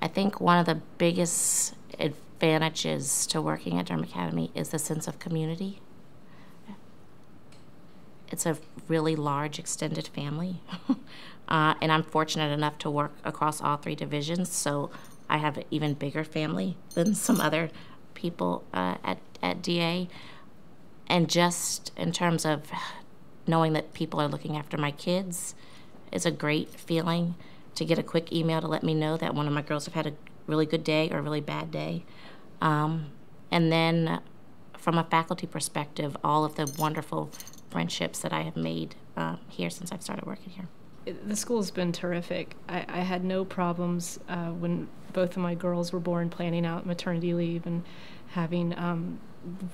I think one of the biggest advantages to working at Durham Academy is the sense of community. It's a really large extended family, and I'm fortunate enough to work across all 3 divisions, so I have an even bigger family than some other people at DA. And just in terms of knowing that people are looking after my kids is a great feeling. To get a quick email to let me know that one of my girls have had a really good day or a really bad day. And then from a faculty perspective, all of the wonderful friendships that I have made here since I've started working here. The school's been terrific. I had no problems when both of my girls were born planning out maternity leave and having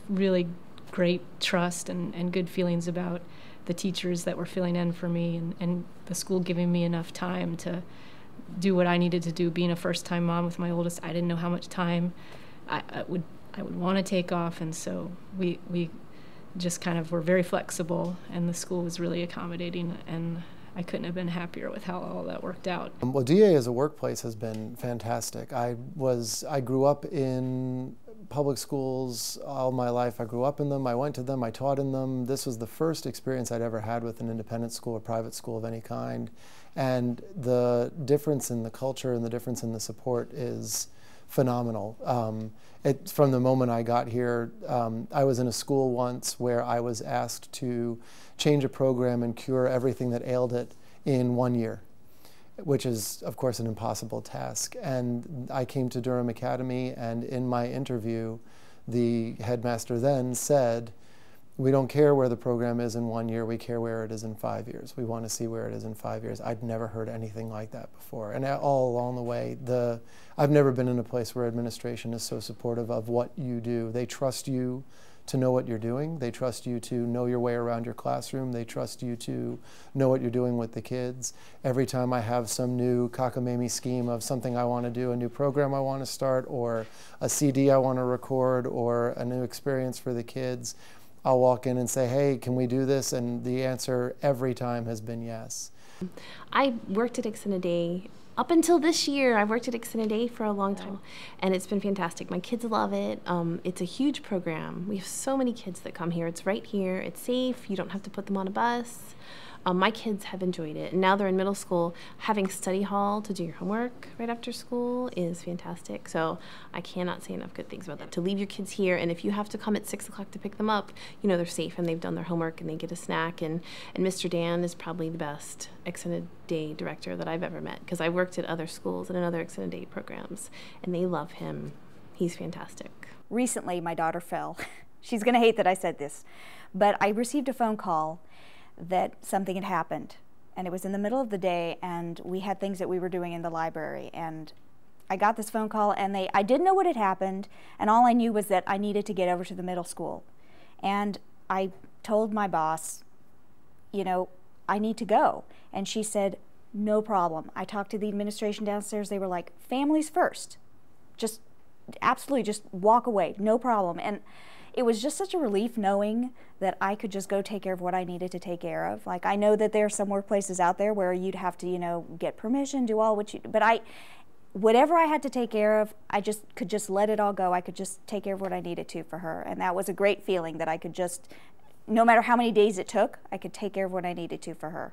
really great trust and good feelings about the teachers that were filling in for me, and the school giving me enough time to do what I needed to do. Being a first-time mom with my oldest, I didn't know how much time I would want to take off, and so we just kind of were very flexible, and the school was really accommodating, and I couldn't have been happier with how all that worked out. Well, DA as a workplace has been fantastic. I grew up in public schools all my life. I grew up in them, I went to them, I taught in them. This was the first experience I'd ever had with an independent school or private school of any kind. And the difference in the culture and the difference in the support is phenomenal. From the moment I got here, I was in a school once where I was asked to change a program and cure everything that ailed it in 1 year, which is, of course, an impossible task. And I came to Durham Academy, and in my interview, the headmaster then said, "We don't care where the program is in 1 year, we care where it is in 5 years. We want to see where it is in 5 years." I'd never heard anything like that before. And all along the way, I've never been in a place where administration is so supportive of what you do. They trust you to know what you're doing. They trust you to know your way around your classroom. They trust you to know what you're doing with the kids. Every time I have some new cockamamie scheme of something I want to do, a new program I want to start, or a CD I want to record, or a new experience for the kids, I'll walk in and say, "Hey, can we do this?" And the answer every time has been yes. I worked at Extended Day up until this year. I've worked at Extended Day for a long time, and it's been fantastic. My kids love it. It's a huge program. We have so many kids that come here. It's right here. It's safe. You don't have to put them on a bus. My kids have enjoyed it, and now they're in middle school. Having study hall to do your homework right after school is fantastic, so I cannot say enough good things about that. To leave your kids here, and if you have to come at 6 o'clock to pick them up, you know they're safe and they've done their homework and they get a snack, and Mr. Dan is probably the best Extended Day director that I've ever met, because I worked at other schools and in other Extended Day programs, and they love him. He's fantastic. Recently, my daughter fell. She's going to hate that I said this, but I received a phone call that something had happened, and it was in the middle of the day, and we had things that we were doing in the library, and I got this phone call, and I didn't know what had happened, and all I knew was that I needed to get over to the middle school. And I told my boss, you know, I need to go. And she said, "No problem." I talked to the administration downstairs. They were like, "Families first. Just absolutely just walk away, no problem." And it was just such a relief knowing that I could just go take care of what I needed to take care of. Like, I know that there are some workplaces out there where you'd have to, you know, get permission, do all what you, but whatever I had to take care of, I just could just let it all go. I could just take care of what I needed to for her. And that was a great feeling that I could just, no matter how many days it took, I could take care of what I needed to for her.